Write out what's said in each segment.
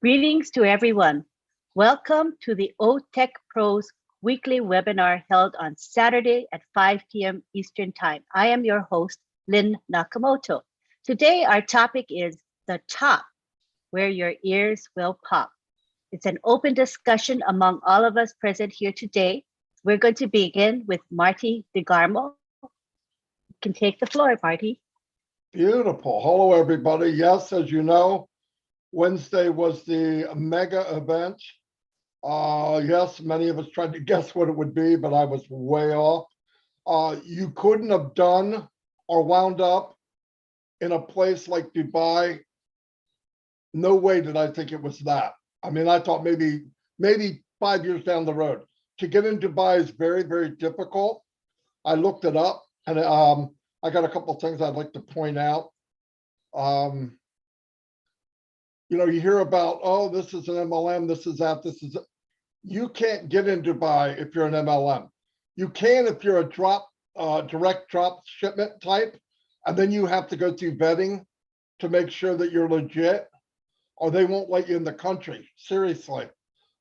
Greetings to everyone. Welcome to the OTech Pros weekly webinar held on Saturday at 5 p.m. Eastern Time. I am your host, Lynn Nakamoto. Today, our topic is the top, where your ears will pop. It's an open discussion among all of us present here today. We're going to begin with Marty DeGarmo. You can take the floor, Marty. Beautiful. Hello, everybody. Yes, as you know, Wednesday was the mega event. Yes, many of us tried to guess what it would be, but I was way off. You couldn't have done or wound up in a place like Dubai. No way did I think it was that. I mean, I thought maybe 5 years down the road. To get in Dubai is very, very difficult. I looked it up, and I got a couple of things I'd like to point out. You hear about, oh, this is an MLM, this is that, this is. You can't get in Dubai if you're an MLM. You can if you're a direct drop shipment type, and then you have to go through vetting to make sure that you're legit, or they won't let you in the country. Seriously.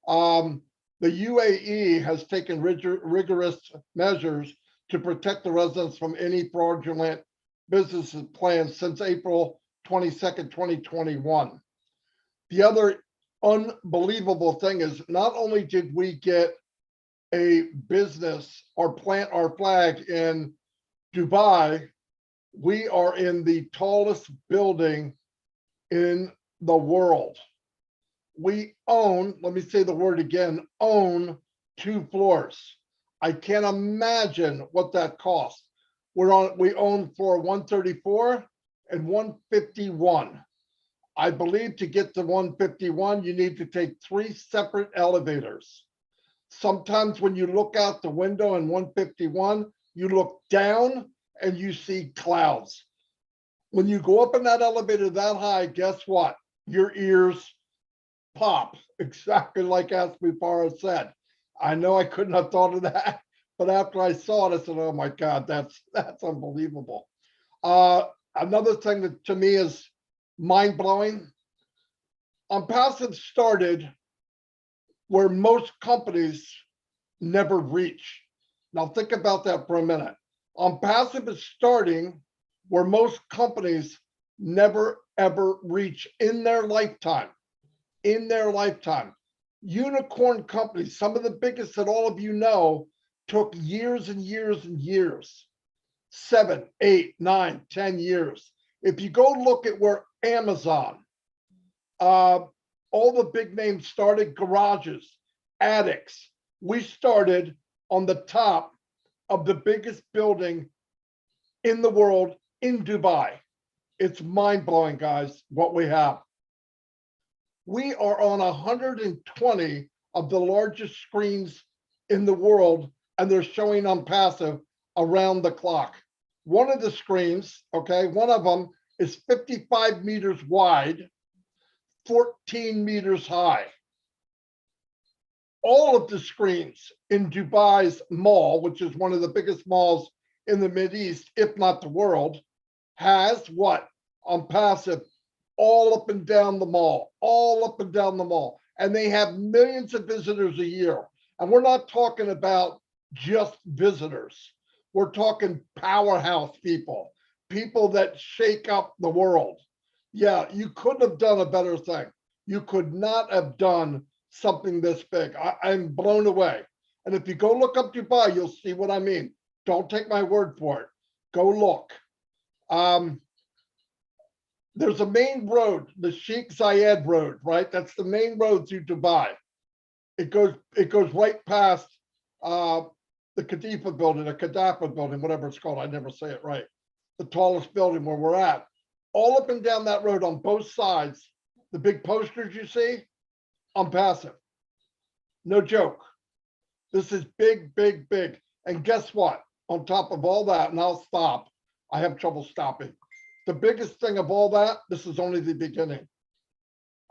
The UAE has taken rigorous measures to protect the residents from any fraudulent business plans since April 22nd, 2021. The other unbelievable thing is not only did we get a business or plant our flag in Dubai, we are in the tallest building in the world. We own, let me say the word again, own 2 floors. I can't imagine what that costs. We own floor 134 and 151. I believe to get to 151, you need to take 3 separate elevators. Sometimes when you look out the window in 151, you look down and you see clouds. When you go up in that elevator that high, guess what? Your ears pop, exactly like Asmifara said. I know I couldn't have thought of that, but after I saw it, I said, oh my God, that's unbelievable. Another thing that to me is mind-blowing, Onpassive started where most companies never reach. Now think about that for a minute. Onpassive is starting where most companies never ever reach in their lifetime. In their lifetime. Unicorn companies, some of the biggest that all of you know, took years and years and years. 7, 8, 9, 10 years. If you go look at where Amazon, all the big names started, garages, attics. We started on the top of the biggest building in the world in Dubai. It's mind-blowing, guys, what we have. We are on 120 of the largest screens in the world, and they're showing Onpassive around the clock. One of the screens, okay, one of them is 55 meters wide, 14 meters high. All of the screens in Dubai's mall, which is one of the biggest malls in the Mideast, if not the world, has what? Onpassive all up and down the mall, all up and down the mall. And they have millions of visitors a year. And we're not talking about just visitors. We're talking powerhouse people, people that shake up the world. Yeah, you couldn't have done a better thing. You could not have done something this big. I'm blown away. And if you go look up Dubai, you'll see what I mean. Don't take my word for it. Go look. There's a main road, the Sheikh Zayed Road, right? That's the main road through Dubai. It goes right past the Khalifa building, the Gaddafi building, whatever it's called. I never say it right. The tallest building where we're at. All up and down that road on both sides, the big posters you see, Onpassive. No joke. This is big, big, big. And guess what? On top of all that, and I'll stop. I have trouble stopping. The biggest thing of all that, this is only the beginning.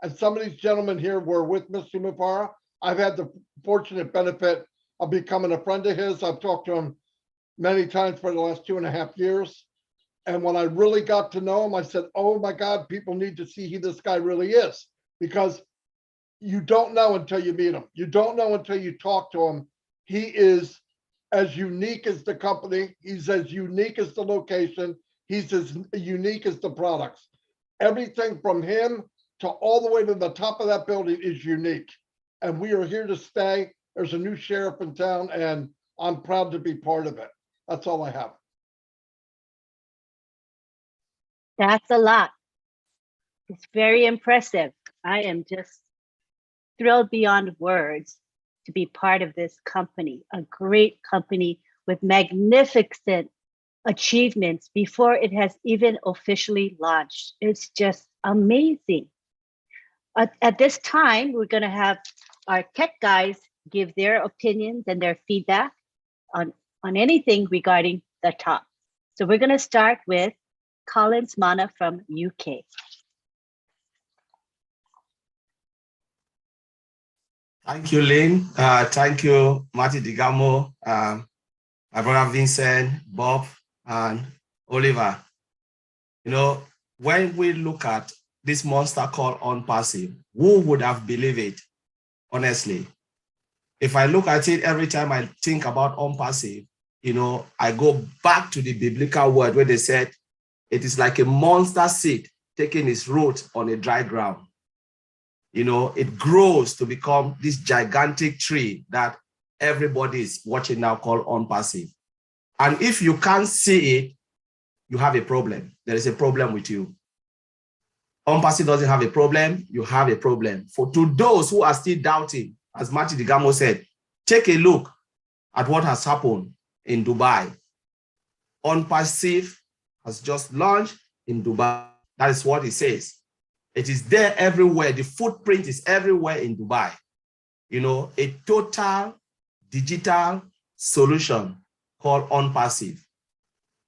And some of these gentlemen here were with Mr. Mufara. I've had the fortunate benefit of becoming a friend of his. I've talked to him many times for the last 2.5 years. And when I really got to know him, I said, oh my God, people need to see who this guy really is. Because you don't know until you meet him. You don't know until you talk to him. He is as unique as the company. He's as unique as the location. He's as unique as the products. Everything from him to all the way to the top of that building is unique. And we are here to stay. There's a new sheriff in town, and I'm proud to be part of it. That's all I have. That's a lot. It's very impressive. I am just thrilled beyond words to be part of this company, a great company with magnificent achievements before it has even officially launched. It's just amazing. At this time, we're going to have our tech guys give their opinions and their feedback on anything regarding the top. So we're going to start with Collins Manna from UK. Thank you, Lynn. Thank you, Marty, DeGarmo, my brother Vincent, Bob, and Oliver. You know, when we look at this monster called Onpassive, who would have believed it, honestly? If I look at it every time I think about Onpassive, you know, I go back to the biblical word where they said it is like a monster seed taking its root on a dry ground. You know, it grows to become this gigantic tree that everybody is watching now called Onpassive. And if you can't see it, you have a problem. There is a problem with you. Onpassive doesn't have a problem, you have a problem. For to those who are still doubting, as Marty DeGarmo said, take a look at what has happened in Dubai. Onpassive has just launched in Dubai. That is what it says. It is there everywhere. The footprint is everywhere in Dubai. You know, a total digital solution called Onpassive,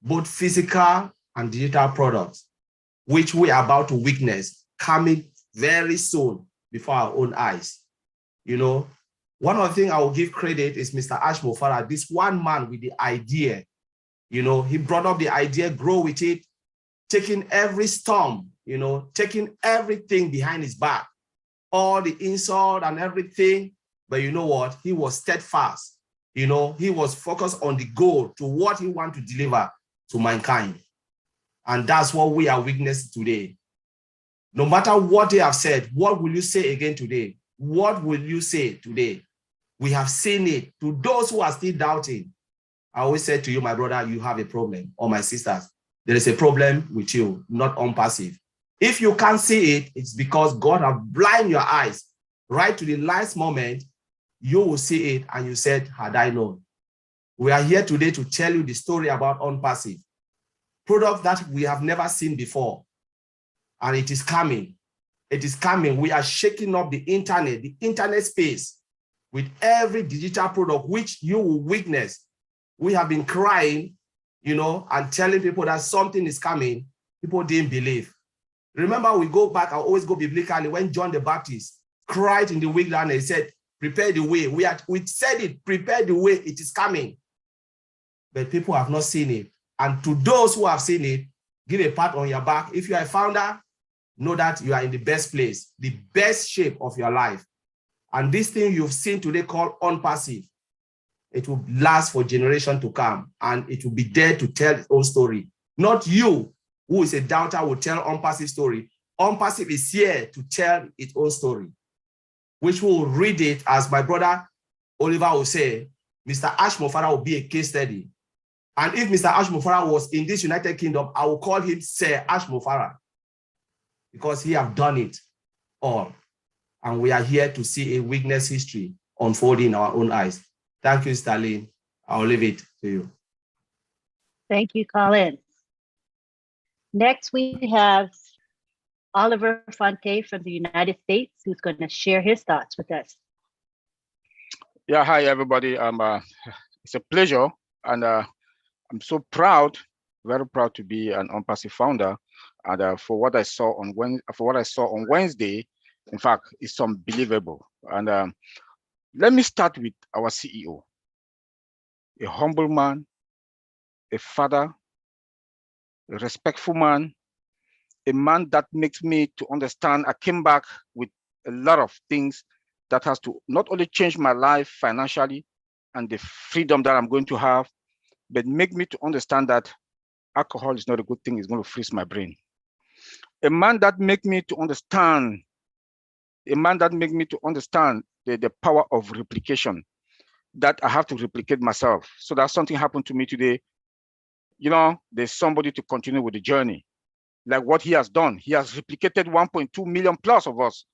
both physical and digital products, which we are about to witness coming very soon before our own eyes. You know, one of the things I will give credit is Mr. Ash Mofara, this one man with the idea. You know, he brought up the idea, grow with it, taking every storm, you know, taking everything behind his back, all the insult and everything. But you know what? He was steadfast. You know, he was focused on the goal to what he wanted to deliver to mankind. And that's what we are witnessing today. No matter what they have said, what will you say again today? What will you say today? We have seen it. To those who are still doubting, I always say to you, my brother, you have a problem, or my sisters, there is a problem with you, not Onpassive. If you can't see it, it's because God has blinded your eyes. Right to the last moment, you will see it and you said, had I known. We are here today to tell you the story about Onpassive, product that we have never seen before. And it is coming. It is coming. We are shaking up the internet space with every digital product, which you will witness. We have been crying, you know, and telling people that something is coming. People didn't believe. Remember, we go back, I always go biblically, when John the Baptist cried in the wilderness, he said, prepare the way. We said it, prepare the way, it is coming. But people have not seen it. And to those who have seen it, give a pat on your back. If you are a founder, know that you are in the best place, the best shape of your life. And this thing you've seen today called Onpassive, it will last for generations to come, and it will be there to tell its own story. Not you, who is a doubter, will tell Onpassive story. Onpassive is here to tell its own story, which will read it, as my brother Oliver will say, Mr. Ash Mofara will be a case study. And if Mr. Ash Mofara was in this United Kingdom, I will call him Sir Ash Mofara, because he have done it all. And we are here to see a witness history unfolding in our own eyes. Thank you, Stalin. I'll leave it to you. Thank you, Colin. Next, we have Oliver Fonteh from the United States, who's going to share his thoughts with us. Yeah, hi, everybody. It's a pleasure, and I'm so proud, very proud to be an Onpassive founder. And for what I saw on Wednesday, in fact, it's unbelievable. And let me start with our CEO, a humble man, a father, a respectful man, a man that makes me to understand. I came back with a lot of things that has to not only change my life financially and the freedom that I'm going to have, but make me to understand that alcohol is not a good thing. It's going to freeze my brain. A man that make me to understand, the power of replication, that I have to replicate myself. So that something happened to me today, you know, there's somebody to continue with the journey. Like what he has done, he has replicated 1.2 million plus of us.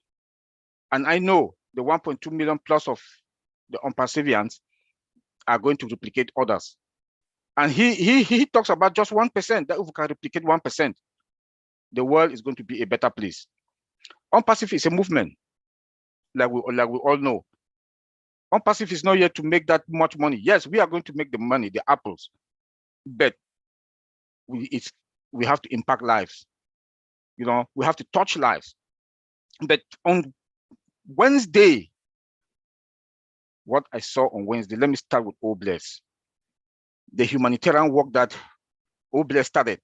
And I know the 1.2 million plus of the Onpassivians are going to replicate others. And he talks about just 1%, that if we can replicate 1%, the world is going to be a better place. Onpassive is a movement, like we all know. Onpassive is not yet to make that much money. Yes, we are going to make the money, the apples, but we have to impact lives. You know, we have to touch lives. But on Wednesday, what I saw on Wednesday, let me start with OBLES. The humanitarian work that OBLES started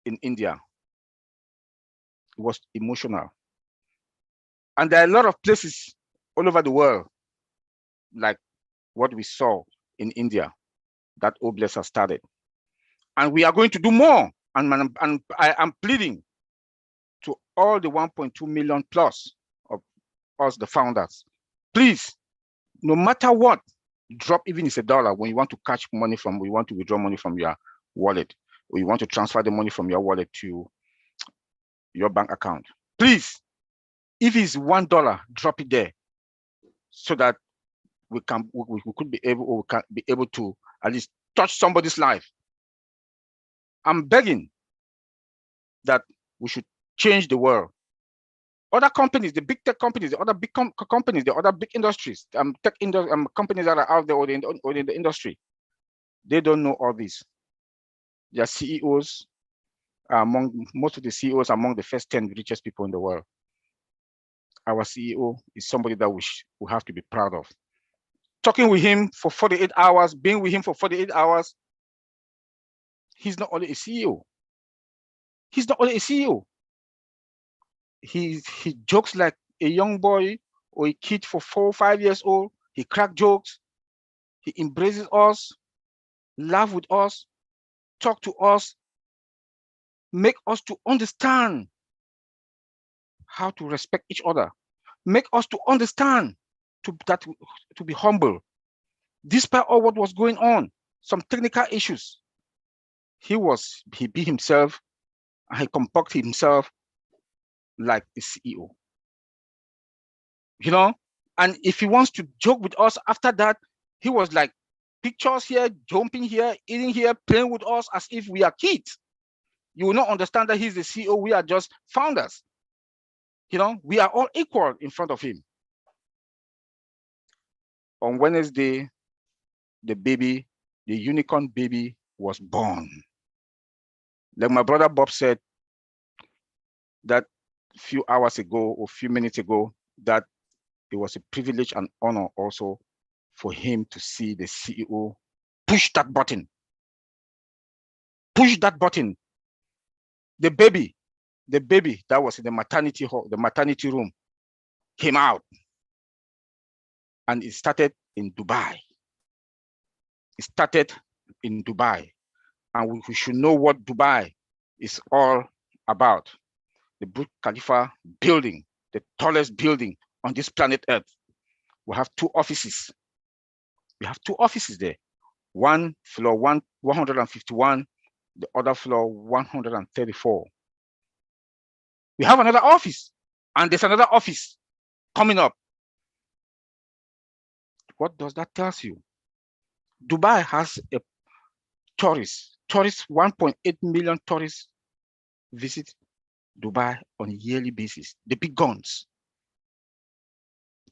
in India. It was emotional. And there are a lot of places all over the world, like what we saw in India, that OBLES has started. And we are going to do more. And I am pleading to all the 1.2 million plus of us, the founders, please, no matter what, drop even if it's $1 when you want to catch money from, you want to withdraw money from your wallet, or you want to transfer the money from your wallet to your bank account. Please, if it's $1, drop it there, so that we could be able, or we can be able to at least touch somebody's life. I'm begging that we should change the world. Other companies, the big tech companies, the other big companies, the other big industries, companies that are out there or in the industry, they don't know all this. Their CEOs are most of the CEOs are among the first 10 richest people in the world. Our CEO is somebody that we have to be proud of. Talking with him for 48 hours, being with him for 48 hours, he's not only a CEO. He's not only a CEO. He jokes like a young boy or a kid for 4 or 5 years old. He cracks jokes. He embraces us, laugh with us, talk to us, make us to understand how to respect each other, make us to understand to be humble. Despite all what was going on, some technical issues, he be himself, and he conducted himself like a CEO. You know, and if he wants to joke with us after that, he was like pictures here, jumping here, eating here, playing with us as if we are kids. You will not understand that he's the CEO. We are just founders. You know, we are all equal in front of him. On Wednesday, the unicorn baby was born. Like my brother Bob said that a few hours ago or a few minutes ago, that it was a privilege and honor also for him to see the CEO push that button. Push that button. The baby that was in the maternity hall, the maternity room, came out. And it started in Dubai. It started in Dubai. And we should know what Dubai is all about. The Burj Khalifa building, the tallest building on this planet Earth. We have 2 offices. We have 2 offices there. One floor 151, the other floor 134. We have another office, and there's another office coming up. What does that tell you? Dubai has a tourists, 1.8 million tourists visit Dubai on a yearly basis, the big guns.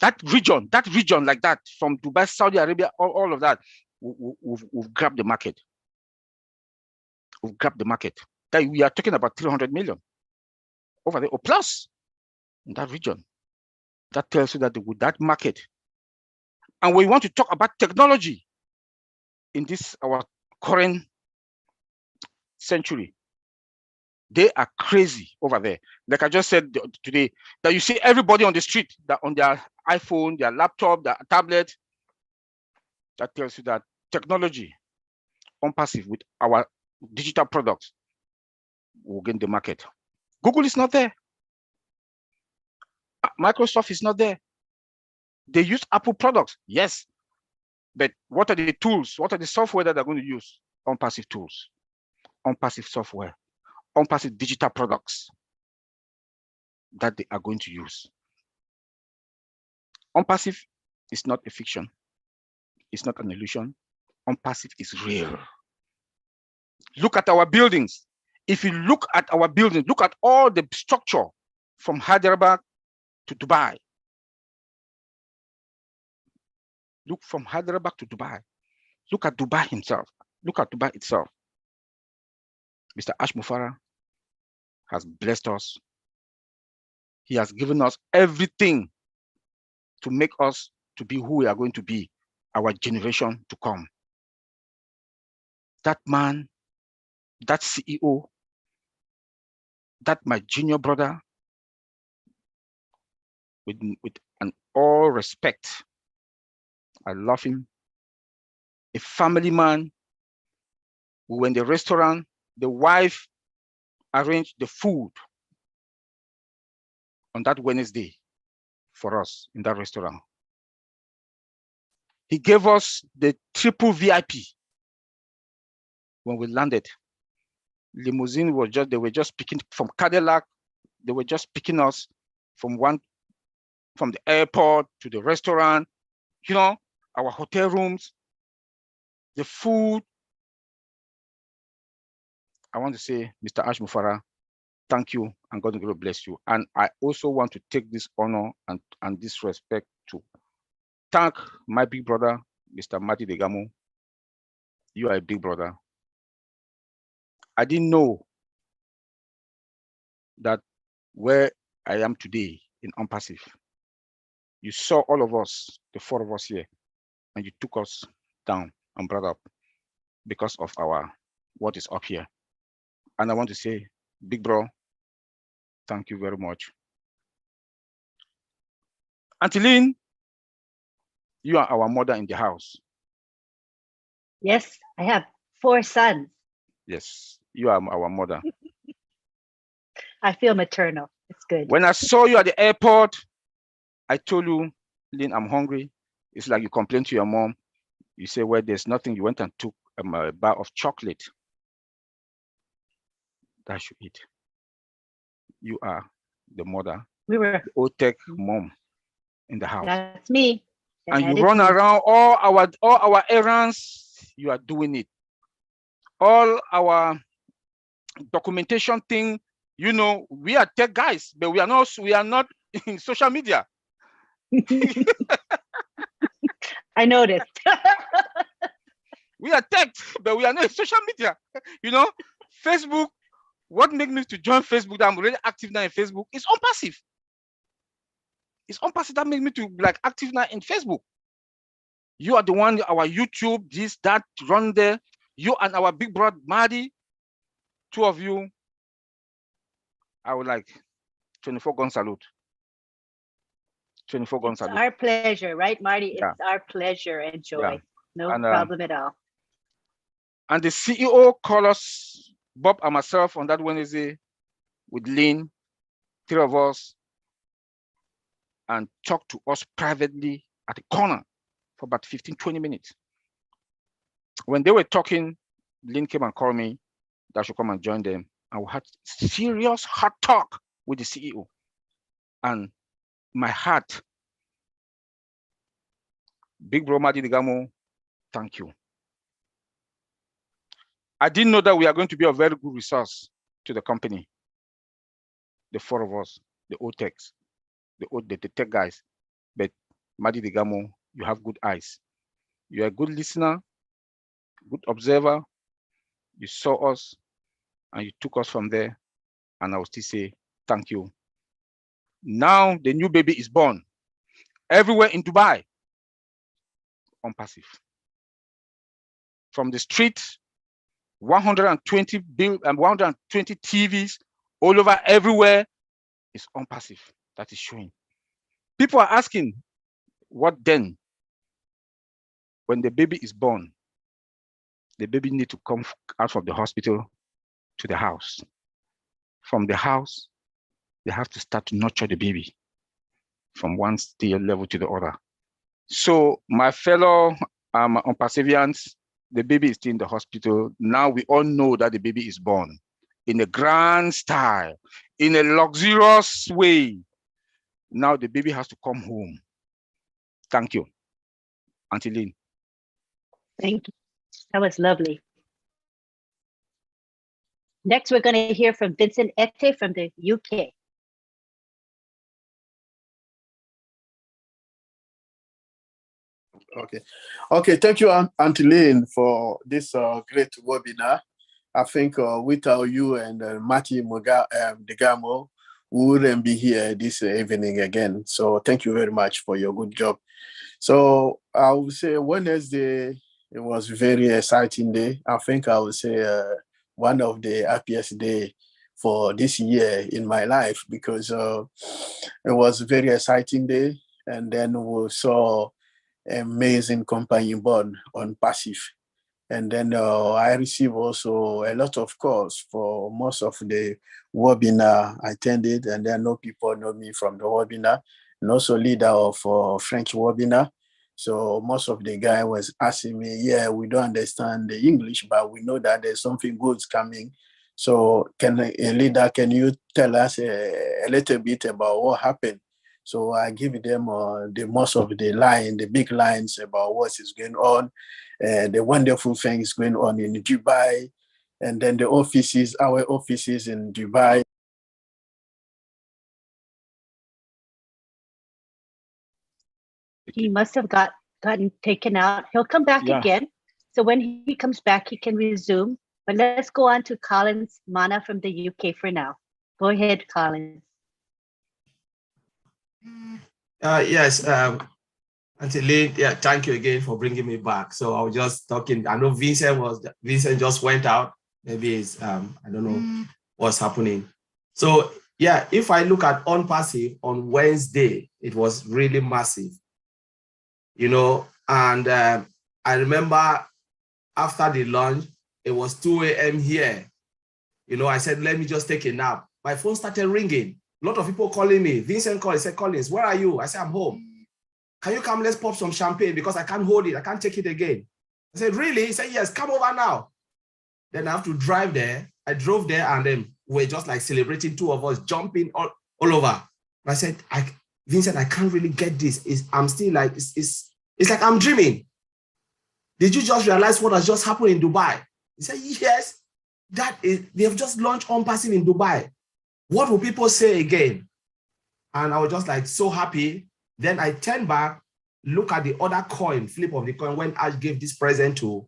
That region like that, from Dubai, Saudi Arabia, all of that, we've grabbed the market. We've grabbed the market. That we are talking about 300 million over there, or plus in that region. That tells you that with that market. And we want to talk about technology in this, our current century. They are crazy over there. Like I just said today, that you see everybody on the street that on their iPhone, their laptop, their tablet. That tells you that technology, Onpassive, with our digital products, will gain the market. Google is not there. Microsoft is not there. They use Apple products, yes. But what are the tools? What are the software that they're going to use? Onpassive tools, Onpassive software, Onpassive digital products that they are going to use. Onpassive is not a fiction. It's not an illusion. Onpassive is real. Look at our buildings. If you look at our buildings, look at all the structure from Hyderabad to Dubai. Look from Hyderabad to Dubai. Look at Dubai himself. Look at Dubai itself. Mr. Ash Mufara has blessed us. He has given us everything to make us to be who we are going to be, our generation to come. That man, that CEO, that my junior brother, with an all respect, I love him. A family man. We were in the restaurant, the wife arranged the food on that Wednesday for us in that restaurant. He gave us the triple VIP when we landed. Limousine was just, they were just picking from Cadillac, they were just picking us from the airport to the restaurant, you know, our hotel rooms, the food. I want to say, Mr. Ash Mufara, thank you, and God will bless you. And I also want to take this honor and this respect to thank my big brother, Mr. Marty DeGarmo. You are a big brother. I didn't know that where I am today in Onpassive, you saw all of us, the four of us here, and you took us down and brought up because of what is up here. And I want to say, big bro, thank you very much. Auntie Lynn, you are our mother in the house. Yes, I have 4 sons. Yes, you are our mother. I feel maternal. It's good. When I saw you at the airport, I told you, Lynn, I'm hungry. It's like you complained to your mom. You say, well, there's nothing. You went and took a bar of chocolate. That you eat. You are the mother. We were the OTech mom in the house. That's me. And you run around all our errands. You are doing it. All our documentation thing. You know, we are tech guys, but we are not in social media. I noticed. We are tech, but we are not in social media. You know, Facebook. What made me to join Facebook? That I'm already active now in Facebook. It's Onpassive. It's Onpassive that made me to like active now in Facebook. You are the one, our YouTube, this, that, run there. You and our big brother Marty, 2 of you. I would like 24 gun salute. 24 gun salute. It's our pleasure, right, Marty? Yeah. It's our pleasure and joy. Yeah. No And, problem at all. And the CEO called us, Bob and myself, on that Wednesday with Lynn, 3 of us, and talked to us privately at the corner for about 15, 20 minutes. When they were talking, Lynn came and called me that I should come and join them. And we had serious hard talk with the CEO. And my heart, big bro Marty DeGarmo, thank you. I didn't know that we are going to be a very good resource to the company. The 4 of us, the OTechs, the tech guys. But Marty DeGarmo, you have good eyes. You're a good listener, good observer. You saw us and you took us from there. And I will still say, thank you. Now the new baby is born. Everywhere in Dubai, Onpassive. From the street 120 120 TVs all over everywhere is Onpassive that is showing. People are asking, what then? When the baby is born, the baby need to come out of the hospital to the house. From the house, they have to start to nurture the baby from one level to the other. So my fellow Onpassivians, the baby is still in the hospital. Now we all know that the baby is born in a grand style, in a luxurious way. Now the baby has to come home. Thank you, Auntie Lynn. Thank you. That was lovely. Next, we're going to hear from Vincent Ete from the UK. Okay. Thank you, Auntie Lynn, for this great webinar. I think without you and Marty DeGarmo, we wouldn't be here this evening again. So thank you very much for your good job. So I would say Wednesday, it was a very exciting day. I think I would say one of the happiest day for this year in my life, because it was a very exciting day. And then we saw amazing company born Onpassive. And then I received also a lot of calls for most of the webinar I attended, and then no people know me from the webinar, and also leader of French webinar. So most of the guy was asking me, yeah, we don't understand the English, but we know that there's something good coming. So leader, can you tell us a little bit about what happened? So I give them the most of the big lines about what is going on, the wonderful things going on in Dubai, and then our offices in Dubai. He must have gotten taken out. He'll come back again. So when he comes back, he can resume. But let's go on to Collins Manna from the UK for now. Go ahead, Collins. Yes, Auntie Lynn, yeah, thank you again for bringing me back. So I was just talking. I know Vincent just went out. Maybe it's I don't know what's happening. So yeah, if I look at Onpassive on Wednesday, it was really massive, and I remember after the lunch, it was 2 a.m. here. I said, let me just take a nap. My phone started ringing. A lot of people calling me. Vincent called. He said, Collins, where are you? I said, I'm home. Can you come? Let's pop some champagne because I can't hold it. I can't take it again. I said, really? He said, yes, come over now. Then I have to drive there. I drove there, and then we're just like celebrating, two of us jumping all over. I said, Vincent, I can't really get this. I'm still like, it's like I'm dreaming. Did you just realize what has just happened in Dubai? He said, yes, they have just launched Onpassive in Dubai. What will people say again? And I was just like so happy. Then I turned back, look at the other coin, flip of the coin, when Ash gave this present to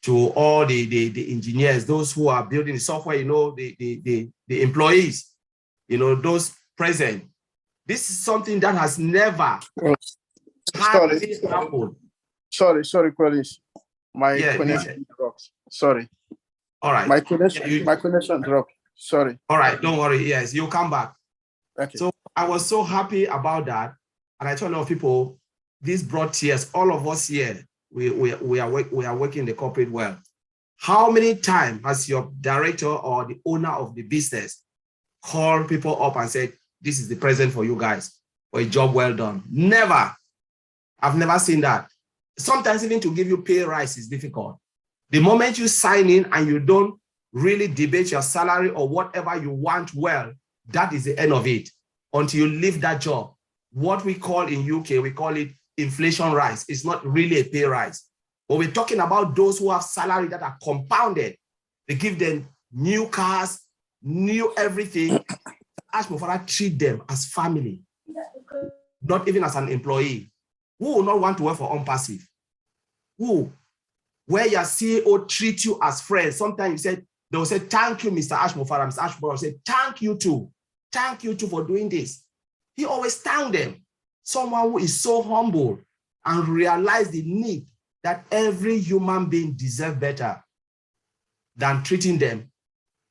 all the engineers, those who are building the software, the employees, those present. This is something that has never happened. Sorry, Collins. My connection dropped. Sorry. All right. My connection dropped. Sorry. All right, don't worry. Yes, you'll come back. Okay. So I was so happy about that. And I told a lot of people, this brought tears. All of us here, we are working in the corporate world. How many times has your director or the owner of the business called people up and said, this is the present for you guys, for a job well done? Never. I've never seen that. Sometimes even to give you pay rise is difficult. The moment you sign in and you don't really debate your salary or whatever you want well, that is the end of it until you leave that job. What we call in UK, we call it inflation rise. It's not really a pay rise. But we're talking about those who have salary that are compounded. They give them new cars, new everything. Ask my father, treat them as family, not even as an employee. Who will not want to work for Onpassive? Who? Where your CEO treats you as friends. Sometimes they will say, thank you, Mr. Ashmofara. Mr. Ashmofara will say, thank you too. Thank you too for doing this. He always thank them. Someone who is so humble and realize the need that every human being deserves better. than treating them,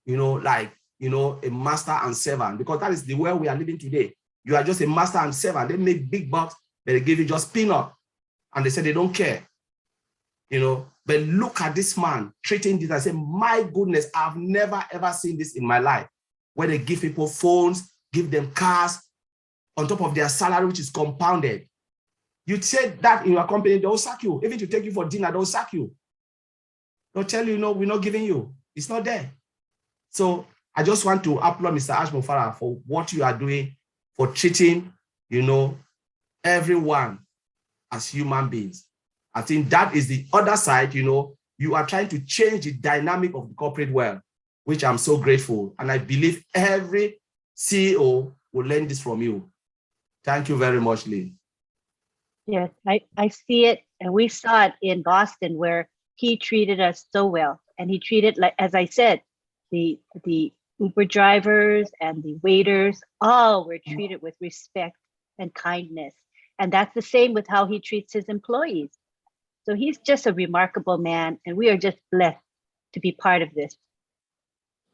like, a master and servant, because that is the way we are living today. You are just a master and servant. They make big bucks, but they give you just peanut, and they say they don't care, But look at this man treating this. I say, my goodness, I've never ever seen this in my life, where they give people phones, give them cars on top of their salary, which is compounded. You say that in your company, they'll sack you. Even to take you for dinner, they'll sack you. They'll tell you, no, we're not giving you. It's not there. So I just want to applaud Mr. Ashmofara for what you are doing, for treating, everyone as human beings. I think that is the other side, you are trying to change the dynamic of the corporate world, which I'm so grateful. And I believe every CEO will learn this from you. Thank you very much, Lee. Yes, I see it. And we saw it in Boston, where he treated us so well. And he treated, like, as I said, the Uber drivers and the waiters, all were treated with respect and kindness. And that's the same with how he treats his employees. So he's just a remarkable man, and we are just blessed to be part of this.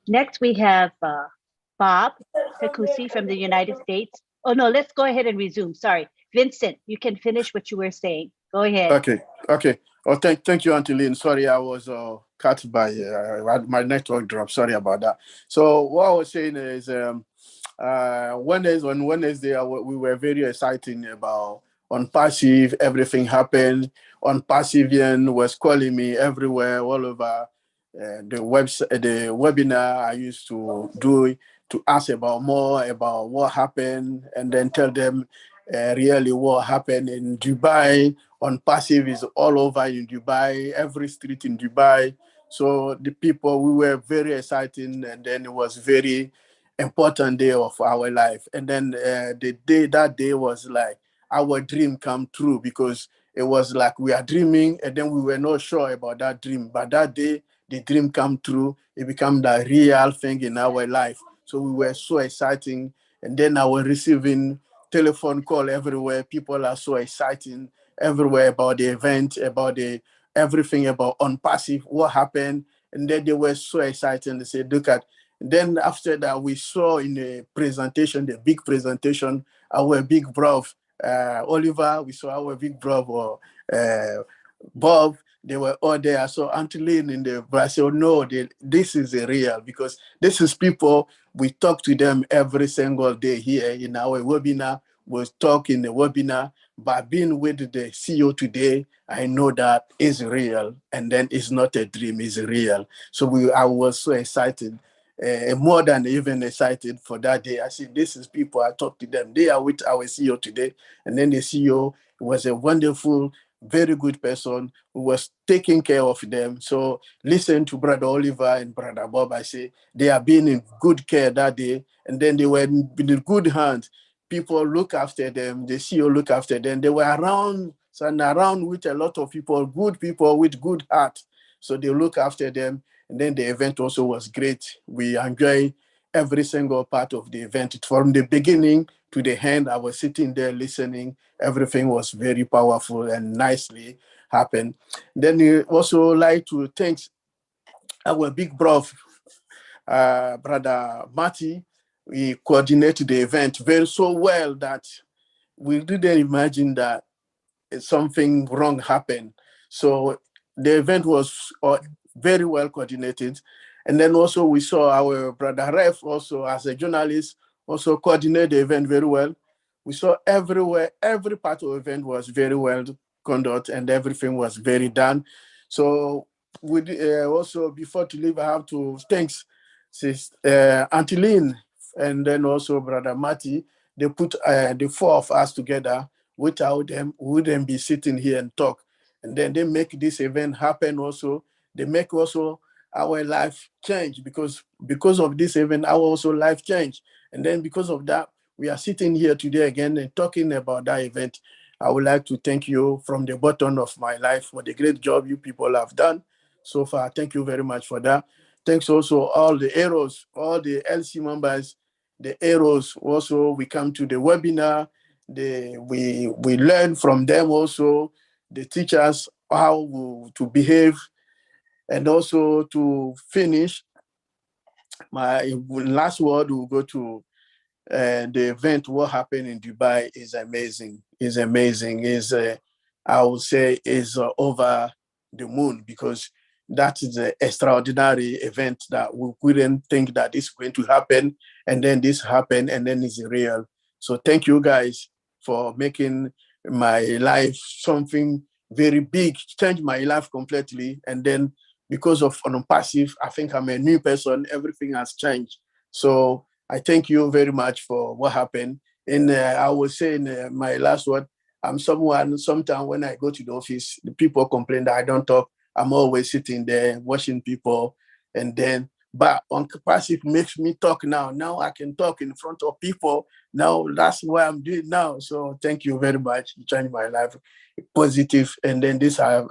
Next, we have Bob Takusi from the United States. Oh no, let's go ahead and resume. Sorry, Vincent, you can finish what you were saying. Go ahead. Okay. Oh, thank you, Auntie Lynn. Sorry, I was cut by my network drop. Sorry about that. So what I was saying is, on Wednesday, we were very excited about Onpassive. Everything happened. Onpassive was calling me everywhere, all over the webinar I used to do, to ask about more about what happened, and then tell them really what happened in Dubai. Onpassive is all over in Dubai, every street in Dubai. So the people, we were very excited, and then it was very important day of our life. And then that day was like our dream come true, because it was like we are dreaming, and then we were not sure about that dream. But that day, the dream come true. It became the real thing in our life. So we were so exciting. And then I was receiving telephone call everywhere. People are so exciting everywhere about the event, about everything about Onpassive, what happened. And then they were so excited. They said, look at. And then after that, we saw in the presentation, the big presentation, our big brother, Oliver, we saw our big brother, Bob. They were all there. So Auntie Lynn in the I said, no, this is real, because this is people, we talk to them every single day here in our webinar. We talk in the webinar. But being with the CEO today, I know that is real, and then it's not a dream, it's real. So I was so excited, more than even excited for that day. I said, this is people, I talk to them. They are with our CEO today. And then the CEO was a wonderful, very good person who was taking care of them. So listen to Brother Oliver and Brother Bob. I say, they are being in good care that day. And then they were in good hands. People look after them, the CEO look after them. They were around with a lot of people, good people with good heart. So they look after them. And then the event also was great. We enjoy every single part of the event. From the beginning to the end, I was sitting there listening. Everything was very powerful and nicely happened. Then we also like to thank our big brother, Brother Marty. We coordinated the event very so well that we didn't imagine that something wrong happened. So the event was very well coordinated. And then also we saw our Brother Ref also as a journalist also coordinate the event very well. We saw everywhere, every part of the event was very well conducted, and everything was very done. So we also, before to leave, I have to thank Auntie Lynn, and then also Brother Marty. They put the four of us together. Without them, we wouldn't be sitting here and talk. And then they make this event happen also. They make also our life change, because of this event, our also life change. And then because of that, we are sitting here today again and talking about that event. I would like to thank you from the bottom of my life for the great job you people have done so far. Thank you very much for that. Thanks also all the heroes, all the LC members, the heroes. Also, we come to the webinar. We learn from them also. They teach us how to behave. And also to finish, my last word will go to the event. What happened in Dubai is amazing. Is amazing. Is I would say is over the moon, because that is an extraordinary event that we couldn't think that this is going to happen, and then this happened, and then it's real. So thank you guys for making my life something very big, changed my life completely. And then because of Onpassive, I think I'm a new person. Everything has changed. So I thank you very much for what happened. And I will say in my last word, I'm someone, sometimes when I go to the office, the people complain that I don't talk. I'm always sitting there watching people. And then, but Onpassive makes me talk now. Now I can talk in front of people. Now that's what I'm doing now. So thank you very much. You changed my life positive. And then this I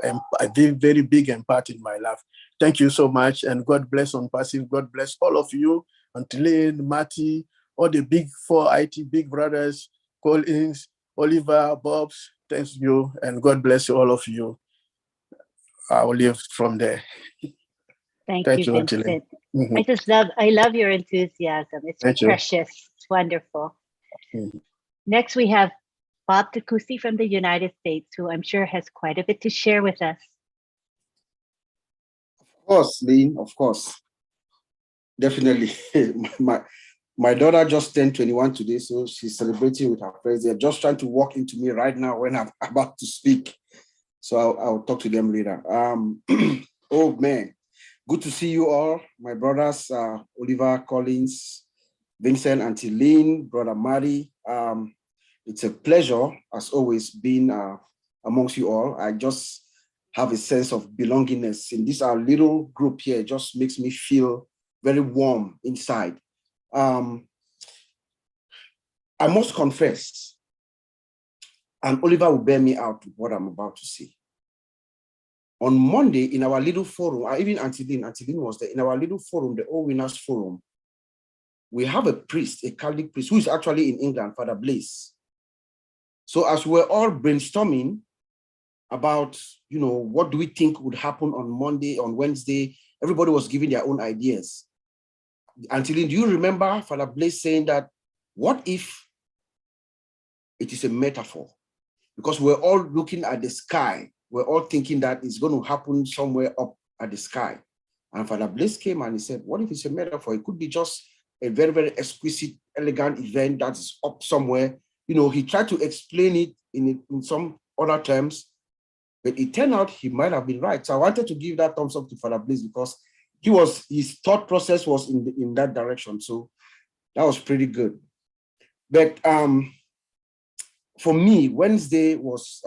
did very big impact in my life. Thank you so much. And God bless Onpassive. God bless all of you. Antile, Marty, all the big 4 IT big brothers, Collins, Oliver, Bobs, thanks you, and God bless all of you. I will leave from there. Thank Thank you, you, Antile. Vincent. Mhm. I love your enthusiasm. It's Thank you. precious. It's wonderful. Mhm. Next, we have Bob Takusi from the United States, who I'm sure has quite a bit to share with us. Of course, Lynn, of course. Definitely. my daughter just turned 21 today, so she's celebrating with her friends. They're just trying to walk into me right now when I'm about to speak. So I'll talk to them later. Oh, man. Good to see you all. My brothers, Oliver, Collins, Vincent, Auntie Lynn, Brother Marty. It's a pleasure, as always, being amongst you all. I just have a sense of belongingness in this our little group here. It just makes me feel very warm inside. I must confess, and Oliver will bear me out with what I'm about to say. On Monday, in our little forum, even Auntie Lynn was there, in our little forum, the All Winners Forum, we have a priest, a Catholic priest, who is actually in England, Father Blaise. So as we're all brainstorming about, what do we think would happen on Monday, on Wednesday, everybody was giving their own ideas. Auntie Lynn, do you remember Father Blaise saying that, what if it is a metaphor? Because we're all looking at the sky. We're all thinking that it's going to happen somewhere up at the sky. And Father Blaise came and he said, what if it's a metaphor? It could be just a very, very exquisite, elegant event that is up somewhere. He tried to explain it in some other terms, but it turned out he might have been right. So I wanted to give that thumbs up to Father Blaise because his thought process was in that direction. So that was pretty good. But for me, Wednesday was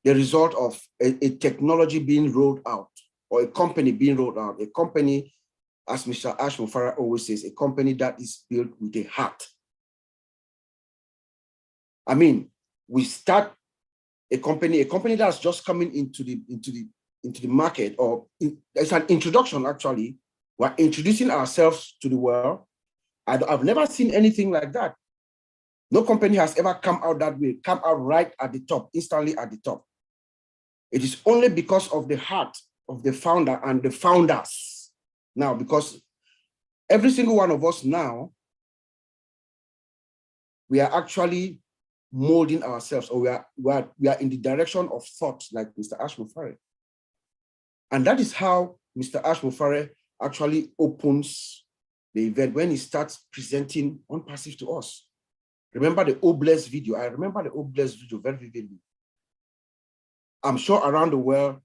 the result of a technology being rolled out, or a company being rolled out. A company, as Mr. Ash Mufara always says, a company that is built with a heart. I mean, we start a company that's just coming into the market, or it's an introduction actually. We're introducing ourselves to the world. I've never seen anything like that. No company has ever come out that way, come out right at the top, instantly at the top. It is only because of the heart of the founder and the founders now, because every single one of us now, we are actually molding ourselves, or we are in the direction of thought, like Mr. Ash Mufare. And that is how Mr. Ash Mufare actually opens the event when he starts presenting Onpassive to us. Remember the Obless video? I remember the Obless video very vividly. I'm sure around the world,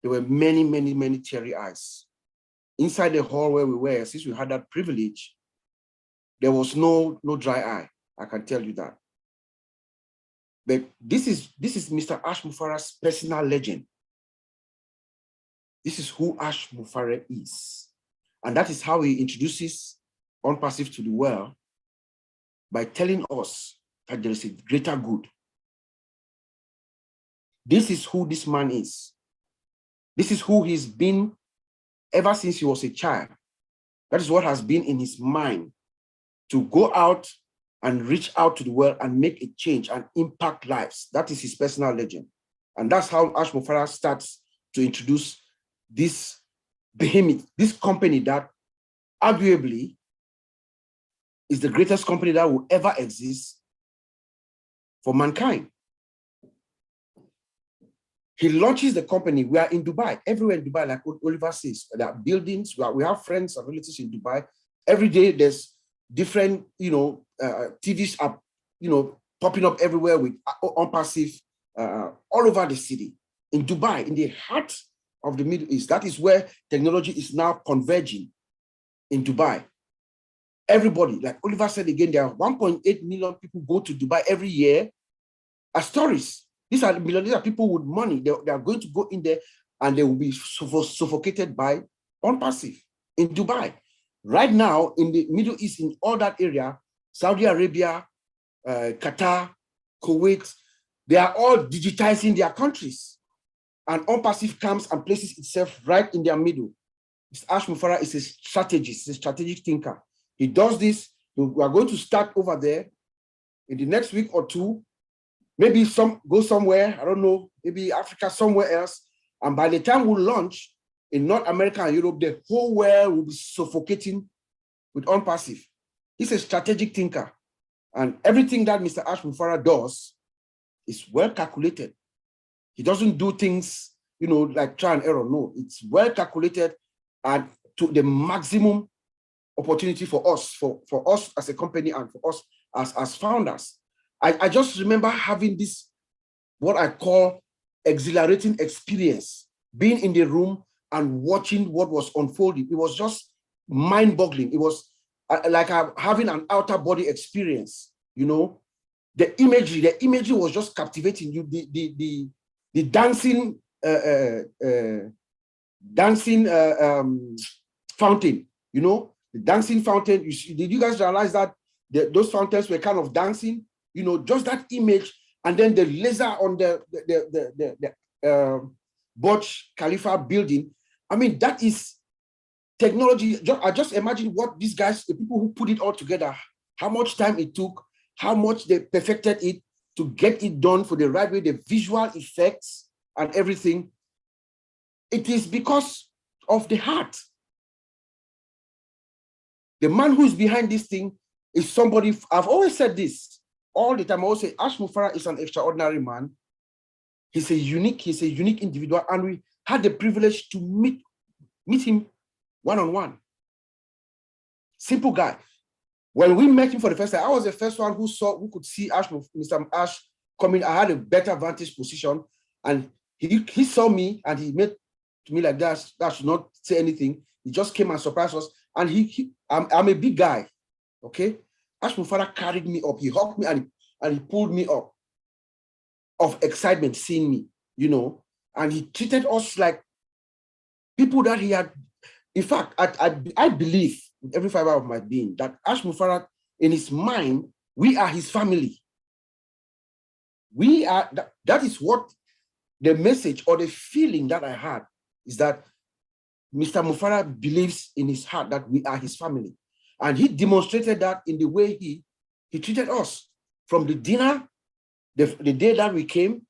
there were many, many, many teary eyes. Inside the hall where we were, since we had that privilege, there was no dry eye. I can tell you that. But this is Mr. Ash Mufara's personal legend. This is who Ash Mufara is. And that is how he introduces Onpassive to the world, by telling us that there is a greater good. This is who this man is. This is who he's been ever since he was a child. That is what has been in his mind, to go out and reach out to the world and make a change and impact lives. That is his personal legend. And that's how Ash Mufara starts to introduce this behemoth, this company that arguably is the greatest company that will ever exist for mankind. He launches the company. We are in Dubai, everywhere in Dubai, like Oliver says. There are buildings. We have friends and relatives in Dubai. Every day there's different, TVs up, popping up everywhere with Onpassive all over the city. In Dubai, in the heart of the Middle East, that is where technology is now converging in Dubai. Everybody, like Oliver said again, there are 1.8 million people go to Dubai every year as tourists. These are people with money. They are going to go in there and they will be suffocated by Onpassive in Dubai. Right now, in the Middle East, in all that area, Saudi Arabia, Qatar, Kuwait, they are all digitizing their countries. And Onpassive comes and places itself right in their middle. Mr. Ash Mufarah is a strategist, a strategic thinker. He does this. We are going to start over there in the next week or two. Maybe go somewhere, I don't know, maybe Africa, somewhere else. And by the time we launch in North America and Europe, the whole world will be suffocating with Onpassive. He's a strategic thinker. And everything that Mr. Ash Mufarah does is well calculated. He doesn't do things, like try and error. No, it's well calculated and to the maximum opportunity for us as a company and for us as founders. I just remember having this, what I call exhilarating experience, being in the room and watching what was unfolding. It was just mind-boggling. It was like having an outer body experience, The imagery was just captivating you. The dancing fountain, the dancing fountain. Did you guys realize that those fountains were kind of dancing? Just that image, and then the laser on the Burj Khalifa building. I mean, that is technology. I just imagine what these guys, the people who put it all together, how much time it took, how much they perfected it to get it done for the right way, the visual effects and everything. It is because of the heart. The man who's behind this thing is somebody, I've always said this all the time. I always say Ash Mufarah is an extraordinary man. He's a unique individual, and we had the privilege to meet him one-on-one. Simple guy. When we met him for the first time, I was the first one who could see Mr. Ash coming. I had a better vantage position, and he saw me and he made to me like that. That should not say anything. He just came and surprised us. And I'm a big guy, okay? Ash Mufarah carried me up. He hugged me and he pulled me up of excitement seeing me, and he treated us like people that he had. In fact, I believe with every fiber of my being that Ash Mufarah, in his mind, we are his family. We are, that is what the message or the feeling that I had is that Mr. Mufarah believes in his heart that we are his family. And he demonstrated that in the way he treated us. From the dinner, the day that we came,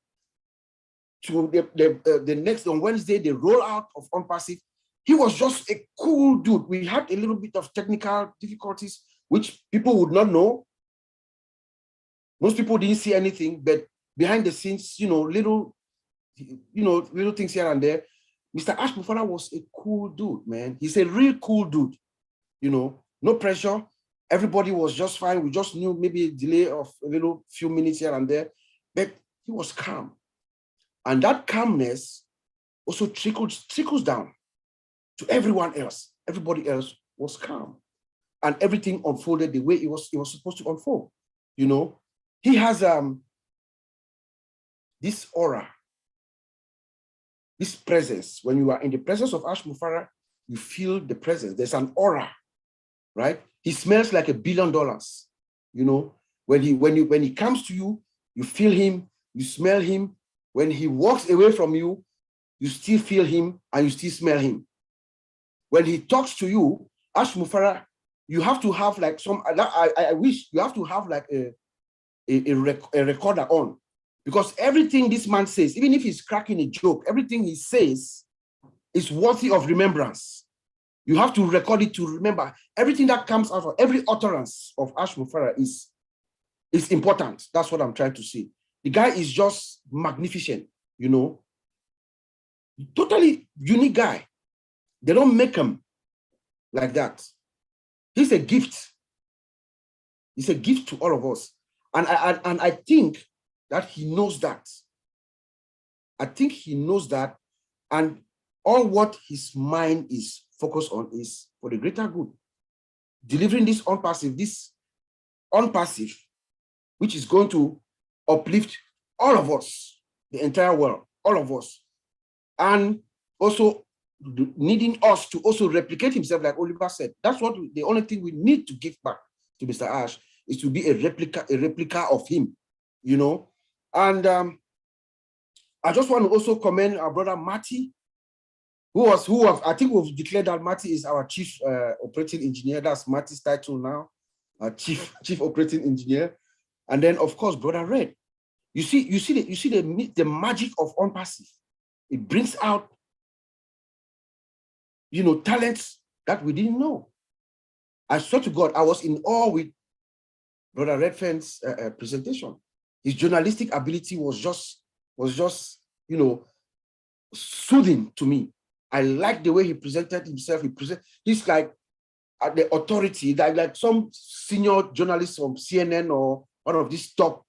to the next, on Wednesday, the rollout of Onpassive. He was just a cool dude. We had a little bit of technical difficulties, which people would not know. Most people didn't see anything, but behind the scenes, little things here and there. Mr. Ash Mufarah was a cool dude, man. He's a real cool dude, no pressure. Everybody was just fine. We just knew maybe a delay of a few minutes here and there, but he was calm. And that calmness also trickles down to everyone else. Everybody else was calm. And everything unfolded the way it was supposed to unfold. He has this aura, this presence. When you are in the presence of Ash Mufarah, you feel the presence. There's an aura, right? He smells like $1 billion. When he comes to you, you feel him, you smell him. When he walks away from you, you still feel him and you still smell him. When he talks to you, Ash Mufarah, you have to have like I wish you have to have like a recorder on, because everything this man says, even if he's cracking a joke, everything he says is worthy of remembrance. You have to record it to remember. Everything that comes out of every utterance of Ash Mufara is important. That's what I'm trying to say. The guy is just magnificent, you know. Totally unique guy. They don't make him like that. He's a gift. He's a gift to all of us. And I think that he knows that. I think he knows that. And all what his mind is focused on is for the greater good. Delivering this Onpassive, which is going to uplift all of us, the entire world, all of us. And also needing us to also replicate himself, like Oliver said. That's what the only thing we need to give back to Mr. Ash is to be a replica of him, you know. And I just want to also commend our brother Marty, who was I think we've declared that Marty is our chief operating engineer. That's Marty's title now, chief operating engineer. And then of course, brother Red. You see the magic of Onpassive. It brings out, you know, talents that we didn't know. I swear to God, I was in awe with Brother Redfern's presentation. His journalistic ability was just, you know, soothing to me. I like the way he presented himself. He's like the authority, like some senior journalist from CNN or one of these top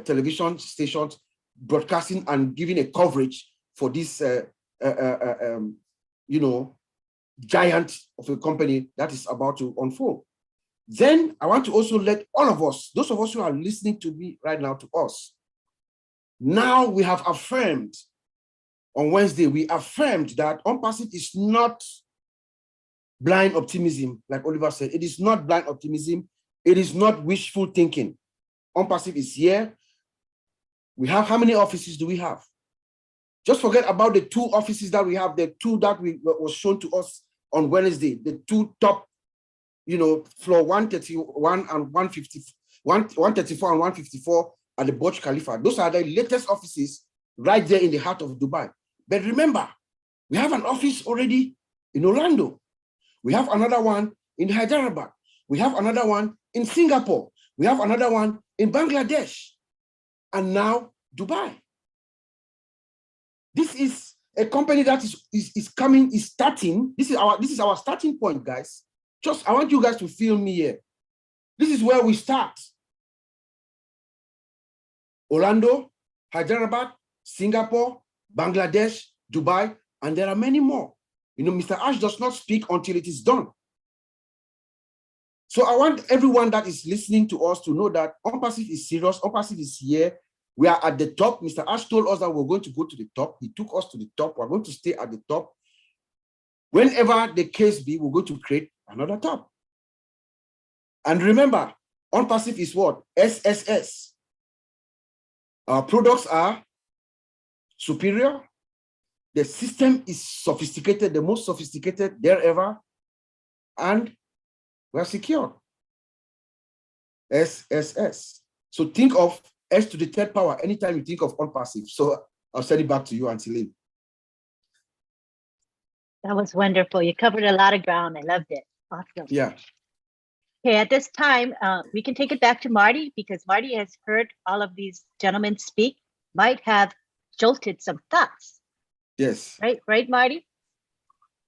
television stations broadcasting and giving a coverage for this, you know, giant of a company that is about to unfold. Then I want to also let all of us, those of us who are listening to me right now, to us, now we have affirmed on Wednesday, we affirmed that Onpassive is not blind optimism, like Oliver said. It is not blind optimism. It is not wishful thinking. Onpassive is here. We have, how many offices do we have? Just forget about the 2 offices that we have, the 2 that was shown to us on Wednesday, the 2 top, you know, floor 131 and 134 and 154 at the Burj Khalifa. Those are the latest offices right there in the heart of Dubai. But remember, we have an office already in Orlando. We have another one in Hyderabad. We have another one in Singapore. We have another one in Bangladesh. And now Dubai. This is a company that is starting. This is our starting point, guys. Just, I want you guys to feel me here. This is where we start. Orlando, Hyderabad, Singapore, Bangladesh, Dubai, and there are many more. You know, Mr. Ash does not speak until it is done. So I want everyone that is listening to us to know that Onpassive is serious. Onpassive is here. We are at the top. Mr. Ash told us that we're going to go to the top. He took us to the top. We're going to stay at the top. Whenever the case be, we're going to create another top. And remember, Onpassive is what? SSS. Our products are superior. The system is sophisticated, the most sophisticated there ever. And we're secure. SSS. So think of S to the 3rd power anytime you think of Onpassive. So I'll send it back to you, Auntie Lynn. That was wonderful. You covered a lot of ground. I loved it. Awesome. Yeah. Okay, at this time, we can take it back to Marty because Marty has heard all of these gentlemen speak, might have jolted some thoughts. Yes. Right, Marty?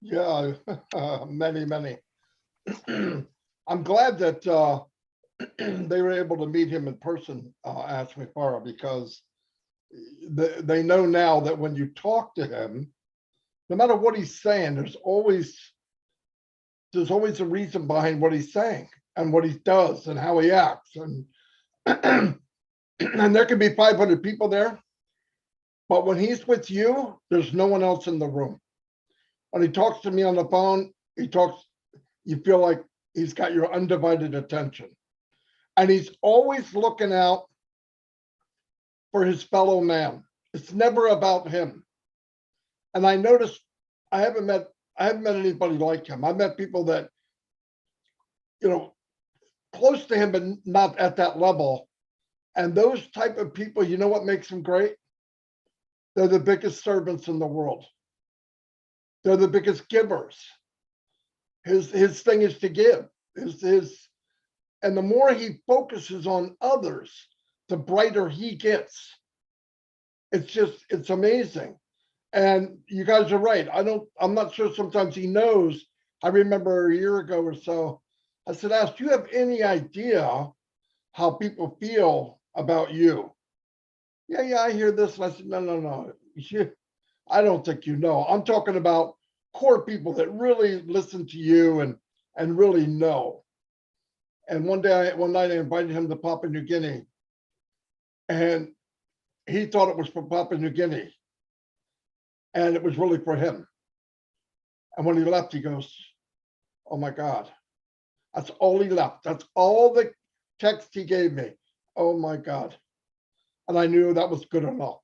Yeah, many. I'm glad that they were able to meet him in person, Ash Mufara, because they know now that when you talk to him, no matter what he's saying, there's always a reason behind what he's saying and what he does and how he acts. And and there can be 500 people there, but when he's with you, there's no one else in the room. When he talks to me on the phone, you feel like he's got your undivided attention. And he's always looking out for his fellow man. It's never about him. And I noticed I haven't met anybody like him. I've met people that, you know, close to him, but not at that level. And those type of people, you know what makes them great? They're the biggest servants in the world. They're the biggest givers. His thing is to give. And the more he focuses on others, the brighter he gets. It's amazing. And you guys are right. I'm not sure sometimes he knows. I remember a year ago or so, I said, Ash, do you have any idea how people feel about you? Yeah, I hear this. And I said, no. I don't think you know. I'm talking about core people that really listen to you and really know. And one night I invited him to Papua New Guinea, and he thought it was for Papua New Guinea, and it was really for him. And when he left, he goes, "Oh my God." That's all he left. That's all the text he gave me. Oh my God. And I knew that was good enough.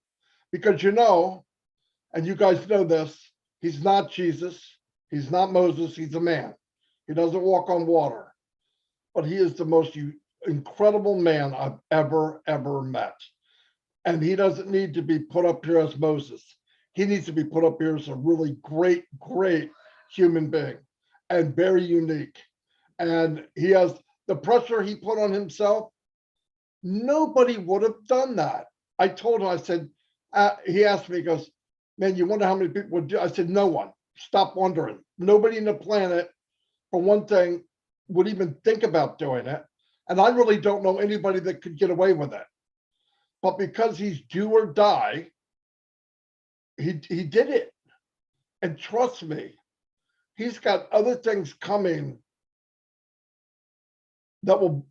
Because and you guys know this, he's not Jesus. He's not Moses. He's a man. He doesn't walk on water. But he is the most incredible man I've ever met. And he doesn't need to be put up here as Moses. He needs to be put up here as a really great human being and very unique. And he has the pressure he put on himself. Nobody would have done that. I told him, I said, he asked me, he goes, man, you wonder how many people would do? I said, no one. Stop wondering. Nobody in the planet, for one thing, would even think about doing it. And I really don't know anybody that could get away with it. But because he's do or die, he did it. And trust me, he's got other things coming that will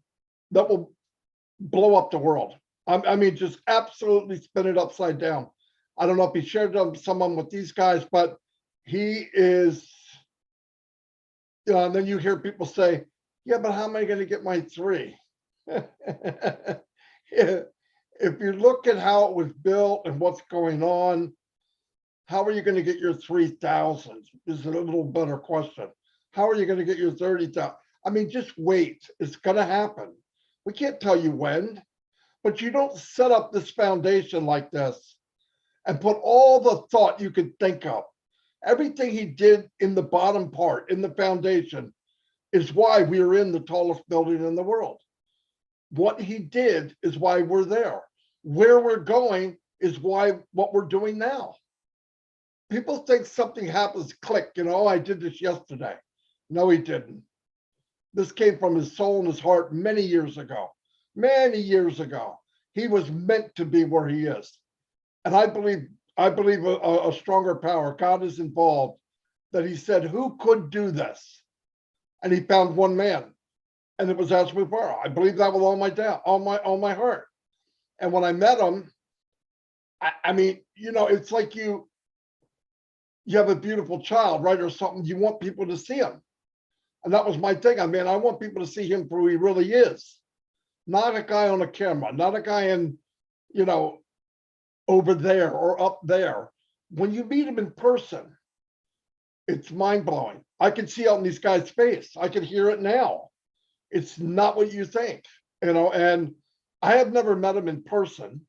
blow up the world. I mean, just absolutely spin it upside down. I don't know if he shared someone with these guys, but he is, and then you hear people say, yeah, but how am I going to get my 3? If you look at how it was built and what's going on, how are you going to get your 3,000 is a little better question. How are you going to get your 30,000? I mean, just wait. It's going to happen. We can't tell you when, but you don't set up this foundation like this and put all the thought you could think of. Everything he did in the bottom part, in the foundation, is why we are in the tallest building in the world. What he did is why we're there. Where we're going is why what we're doing now. People think something happens, click, I did this yesterday. No, he didn't. This came from his soul and his heart many years ago. Many years ago. He was meant to be where he is. And I believe a stronger power, God is involved, that he said, who could do this? And he found one man, and it was Asmupara. I believe that with all my heart. And when I met him, I mean, it's like you have a beautiful child, right, or something. You want people to see him. And that was my thing. I mean, I want people to see him for who he really is. Not a guy on a camera, not a guy in, over there or up there. When you meet him in person, it's mind-blowing. I can see out in these guys' face. I can hear it now. It's not what you think, and I have never met him in person.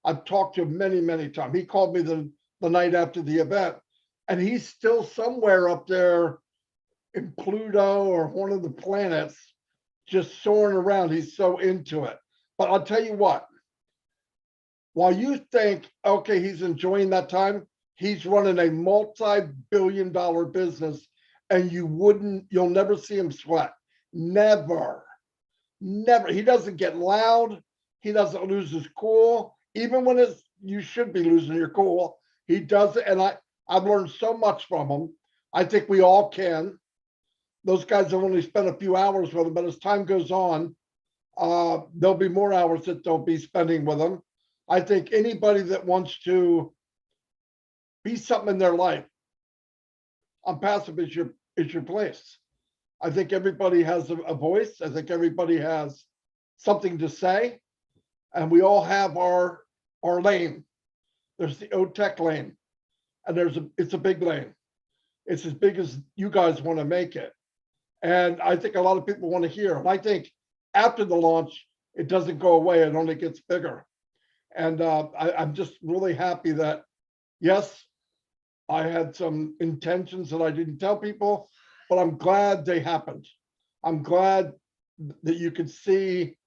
I've talked to him many times. He called me the night after the event, and he's still somewhere up there in Pluto or one of the planets, just soaring around. He's so into it. But I'll tell you what, while you think, okay, he's enjoying that time, he's running a multi-billion-dollar business, and you'll never see him sweat. Never. He doesn't get loud. He doesn't lose his cool. Even when you should be losing your cool, he does it. And I've learned so much from him. I think we all can. Those guys have only spent a few hours with him, but as time goes on, there'll be more hours that they'll be spending with him. I think anybody that wants to be something in their life, Onpassive is your place. I think everybody has a voice. I think everybody has something to say, and we all have our lane. There's the OTech lane, and it's a big lane. It's as big as you guys want to make it. And I think a lot of people want to hear. And I think after the launch, it doesn't go away. It only gets bigger. And I'm just really happy that, yes, I had some intentions that I didn't tell people, but I'm glad they happened. I'm glad that you could see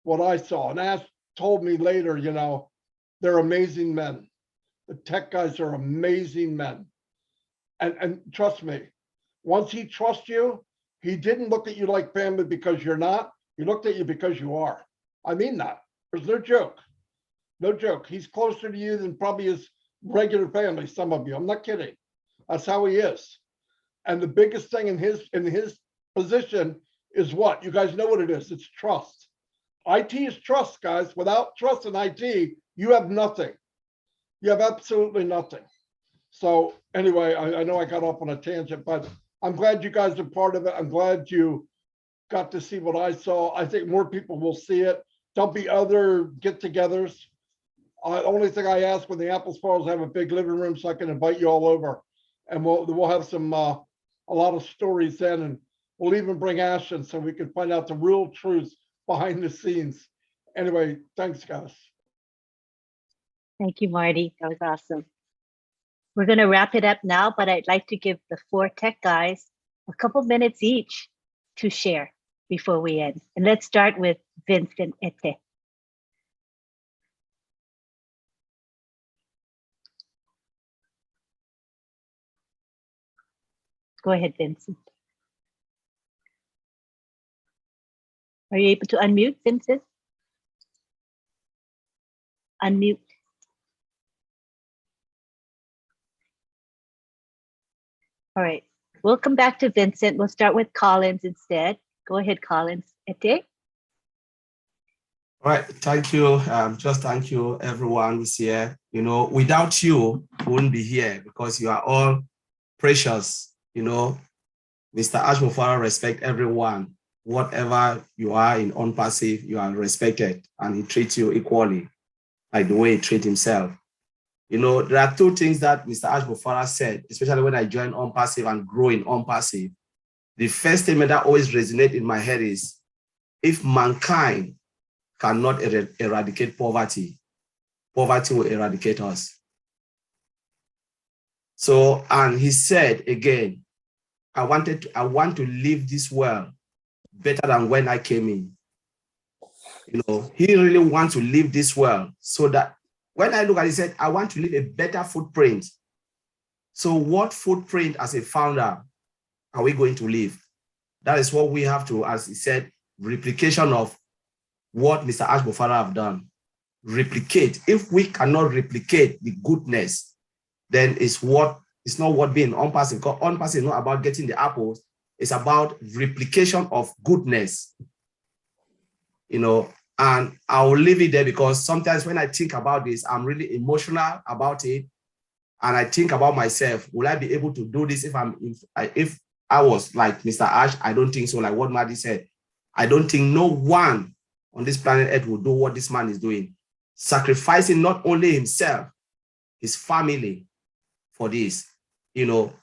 what I saw. And Ash told me later, you know, they're amazing men. The tech guys are amazing men. And trust me, once he trusts you, he didn't look at you like family because you're not. He looked at you because you are. I mean that. There's no joke. No joke. He's closer to you than probably his regular family, some of you. I'm not kidding. That's how he is. And the biggest thing in his position is what? You guys know what it is. It's trust. IT is trust, guys. Without trust in IT, you have nothing. You have absolutely nothing. So anyway, I know I got off on a tangent, but I'm glad you guys are part of it. I'm glad you got to see what I saw. I think more people will see it. There'll be other get-togethers. The only thing I ask when the Apple Spoils have a big living room so I can invite you all over, and we'll have some a lot of stories then, and we'll even bring Ashton so we can find out the real truth behind the scenes. Anyway, thanks, guys. Thank you, Marty. That was awesome. We're going to wrap it up now, but I'd like to give the 4 tech guys a couple minutes each to share before we end. And let's start with Vincent Ete. Go ahead, Vincent. Are you able to unmute, Vincent? Unmute. All right, we'll come back to Vincent. We'll start with Collins instead. Go ahead, Collins. Ete? All right, thank you. Just thank you, everyone who's here. You know, without you, we wouldn't be here because you are all precious. You know, Mr. Ashmofara respect everyone. Whatever you are in Onpassive, you are respected, and he treats you equally, like the way he treats himself. You know, there are 2 things that Mr. Ashmofara said, especially when I joined Onpassive and grow in Onpassive. The first statement that always resonates in my head is, if mankind cannot eradicate poverty, poverty will eradicate us. So, and he said again, I want to leave this world better than when I came in. You know, he really wants to leave this world so that when I look at it, he said, I want to leave a better footprint. So what footprint as a founder are we going to leave? That is what we have to, as he said, replication of what Mr. Ashmofara have done. Replicate. If we cannot replicate the goodness, then it's not what being Onpassive. Because Onpassive is not about getting the apples. It's about replication of goodness. You know, and I'll leave it there because sometimes when I think about this, I'm really emotional about it. And I think about myself, will I be able to do this if I was like Mr. Ash? I don't think so. Like what Marty said, I don't think no one on this planet Earth will do what this man is doing, sacrificing not only himself, his family for this. You know,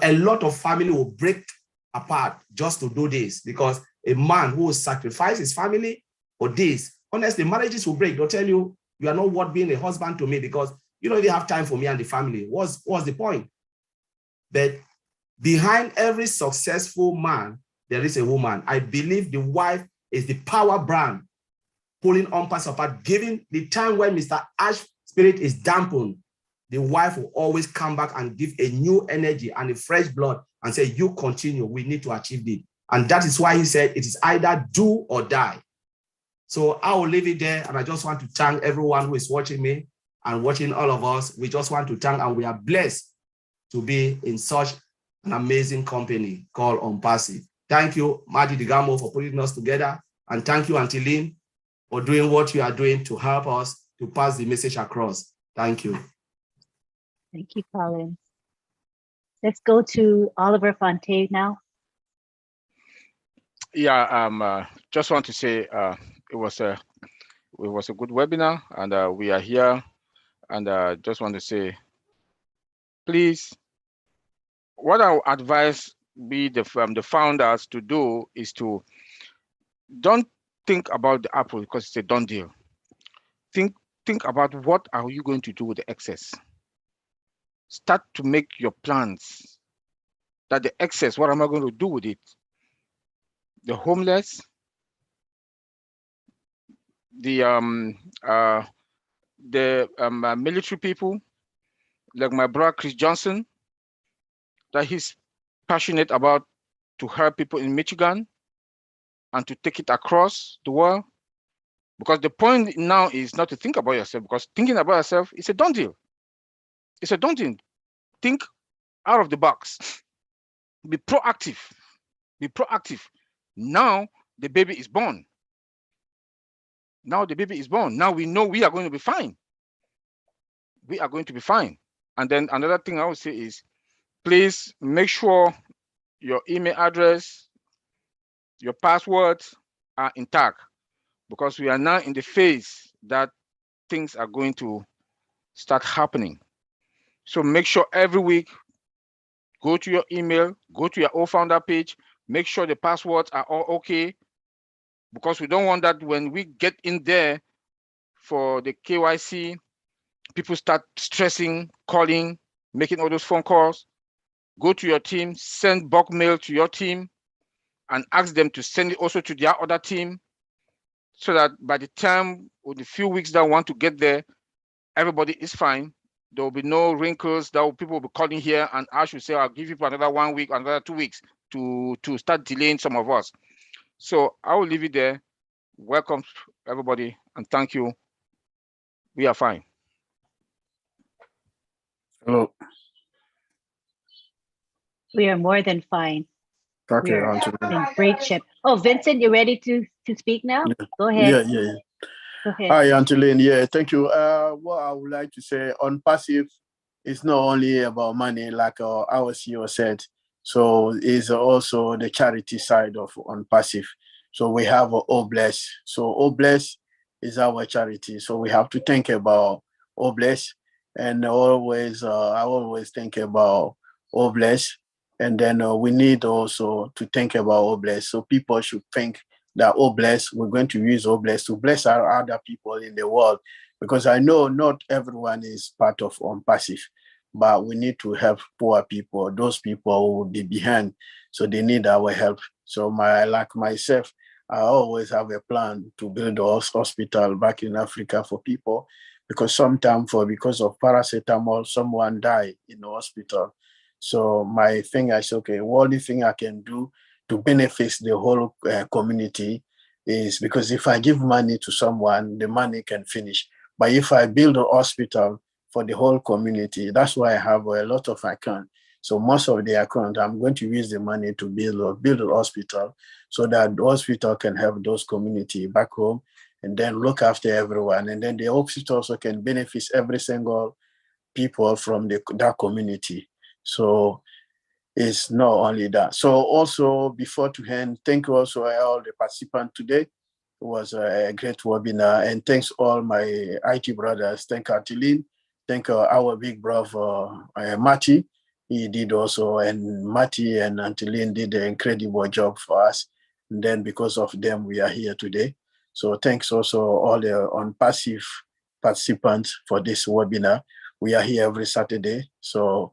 a lot of family will break apart just to do this because a man who will sacrifice his family for this, honestly, marriages will break. They'll tell you, you are not worth being a husband to me because you don't even have time for me and the family. What's the point? But behind every successful man, there is a woman. I believe the wife is the power brand pulling Onpassive apart, giving the time when Mr. Ash's spirit is dampened. The wife will always come back and give a new energy and a fresh blood and say, you continue, we need to achieve it. And that is why he said it is either do or die. So I will leave it there. And I just want to thank everyone who is watching me and watching all of us. We just want to thank, and we are blessed to be in such an amazing company called Onpassive. Thank you, Marty DeGarmo, for putting us together. And thank you, Auntie Lynn, for doing what you are doing to help us to pass the message across. Thank you. Thank you, Collins. Let's go to Oliver Fonteh now. Yeah, just want to say it was a good webinar, and we are here, and just want to say, please, what I would advise the founders to do is to don't think about the apple because it's a done deal. Think about what are you going to do with the excess. start to make your plans. That the excess, what am I going to do with it? The homeless, the military people, like my brother Chris Johnson, that he's passionate about to help people in Michigan and to take it across the world. Because the point now is not to think about yourself, because thinking about yourself is a done deal. It's a done deal. Think out of the box. Be proactive. Be proactive. Now the baby is born. Now the baby is born. Now we know we are going to be fine. We are going to be fine. And then another thing I would say is, please make sure your email address, your passwords are intact, because we are now in the phase that things are going to start happening. So make sure every week, go to your email, go to your O-Founder page, make sure the passwords are all okay, because we don't want that when we get in there for the KYC, people start stressing, calling, making all those phone calls. Go to your team, send bulk mail to your team, and ask them to send it also to their other team, so that by the time or the few weeks that want to get there, everybody is fine. There will be no wrinkles that people will be calling here, and I should say, I'll give you another 1 week, another 2 weeks to start delaying some of us. So I will leave it there. Welcome everybody, and thank you. We are fine. Hello. We are more than fine. Okay, We're Anthony. in great shape. Oh, Vincent, you ready to speak now? Yeah. Go ahead. Yeah. Go ahead. Hi, Angeline. Yeah, thank you. What I would like to say on passive, it's not only about money, like our CEO said. So it's also the charity side of on passive. So we have Obless. So Obless is our charity. So we have to think about Obless, and always I always think about Obless. And then we need also to think about Obless. So people should think that Obless, we're going to use Obless to bless our other people in the world, because I know not everyone is part of Onpassive, but we need to help poor people, those people who will be behind, so they need our help. So like myself, I always have a plan to build a hospital back in Africa for people, because sometimes because of paracetamol, someone die in the hospital. So my thing is, okay, what the thing I can do to benefit the whole community is, because if I give money to someone, the money can finish. But if I build a hospital for the whole community, that's why I have a lot of account. So most of the account, I'm going to use the money to build a hospital, so that the hospital can help those community back home, and then look after everyone. And then the hospital also can benefit every single people from that community. So it's not only that. So also, before to end, thank you also all the participants today. It was a great webinar, and thanks all my IT brothers. Thank Artilene. Thank our big brother Marty. He did also, and Marty and Artilene did an incredible job for us. And then because of them, we are here today. So thanks also all the Onpassive participants for this webinar. We are here every Saturday. So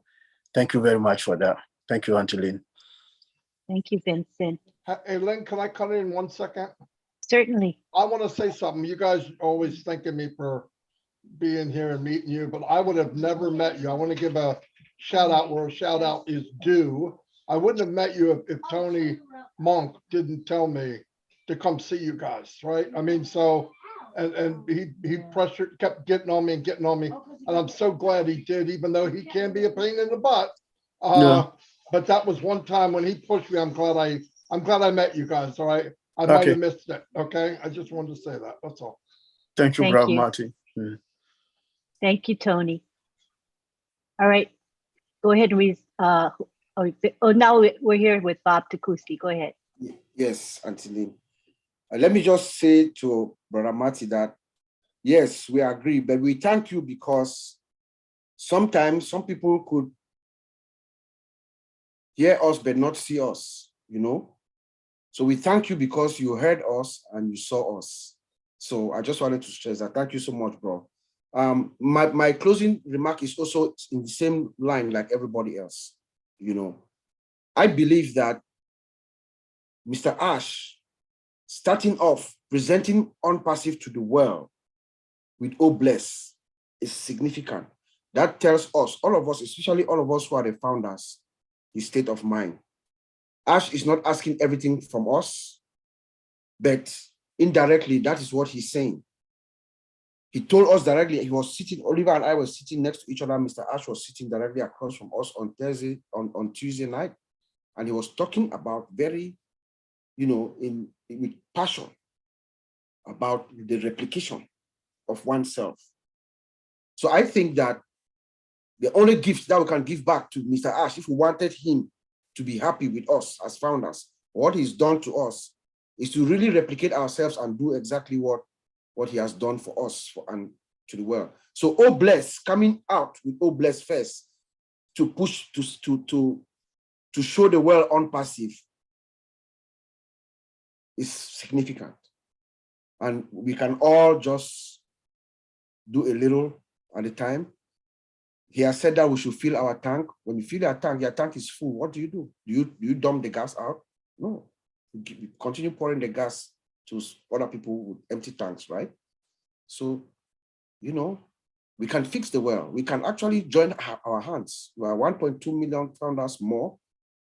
thank you very much for that. Thank you, Angeline. Thank you, Vincent. Hey, Lynn, can I cut in 1 second? Certainly. I want to say something. You guys always thanking me for being here and meeting you, but I would have never met you. I want to give a shout out where a shout out is due. I wouldn't have met you if Tony Monk didn't tell me to come see you guys, right? I mean, so, and he kept getting on me, and I'm so glad he did, even though he can be a pain in the butt. Yeah. But that was one time when he pushed me. I'm glad I met you guys. All right. I might have missed it. Okay. I just wanted to say that. That's all. Thank you, Thank brother you. Marty. Yeah. Thank you, Tony. All right. Go ahead and read. Now we're here with Bob Takusi. Go ahead. Yes, Angeline. Let me just say to Brother Marty that, yes, we agree, but we thank you, because sometimes some people could hear us but not see us, you know? So we thank you because you heard us and you saw us. So I just wanted to stress that. Thank you so much, bro. My closing remark is also in the same line like everybody else. I believe that Mr. Ash, starting off presenting Onpassive to the world with "Oh bless" is significant. That tells us, all of us, especially all of us who are the founders, his state of mind. Ash is not asking everything from us, but indirectly, that is what he's saying. He told us directly. He was sitting, Oliver and I were sitting next to each other. Mr. Ash was sitting directly across from us on Tuesday night. And he was talking about very, with passion about the replication of oneself. So I think that the only gift that we can give back to Mr. Ash, if we wanted him to be happy with us as founders, what he's done to us, is to really replicate ourselves and do exactly what he has done for us and to the world. So "Oh bless," coming out with "Oh bless" first, to push to show the world Onpassive is significant. And we can all just do a little at a time. He has said that we should fill our tank. When you fill your tank is full. What do? Do you dump the gas out? No. You continue pouring the gas to other people with empty tanks, right? So, we can fix the world. We can actually join our hands. We are 1.2 million founders more.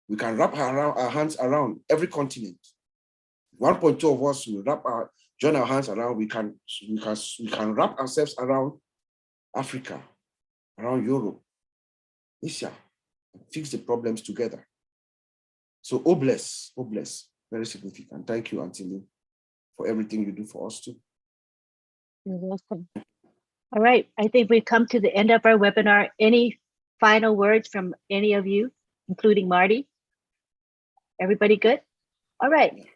We can wrap our hands around every continent. 1.2 of us will join our hands around. We can wrap ourselves around Africa, around Europe, Asia, fix the problems together. So "Oh bless," very significant. Thank you, Auntie Lee, for everything you do for us too. You're welcome. All right, I think we've come to the end of our webinar. Any final words from any of you, including Marty? Everybody good? All right.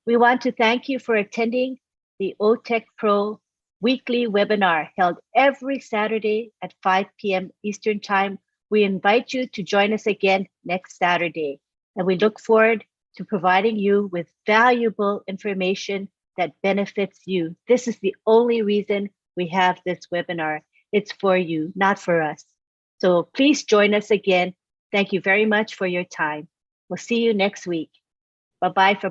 We want to thank you for attending the OTech Pro weekly webinar held every Saturday at 5 p.m. Eastern Time. We invite you to join us again next Saturday, and we look forward to providing you with valuable information that benefits you. This is the only reason we have this webinar. It's for you, not for us. So please join us again. Thank you very much for your time. We'll see you next week. Bye-bye from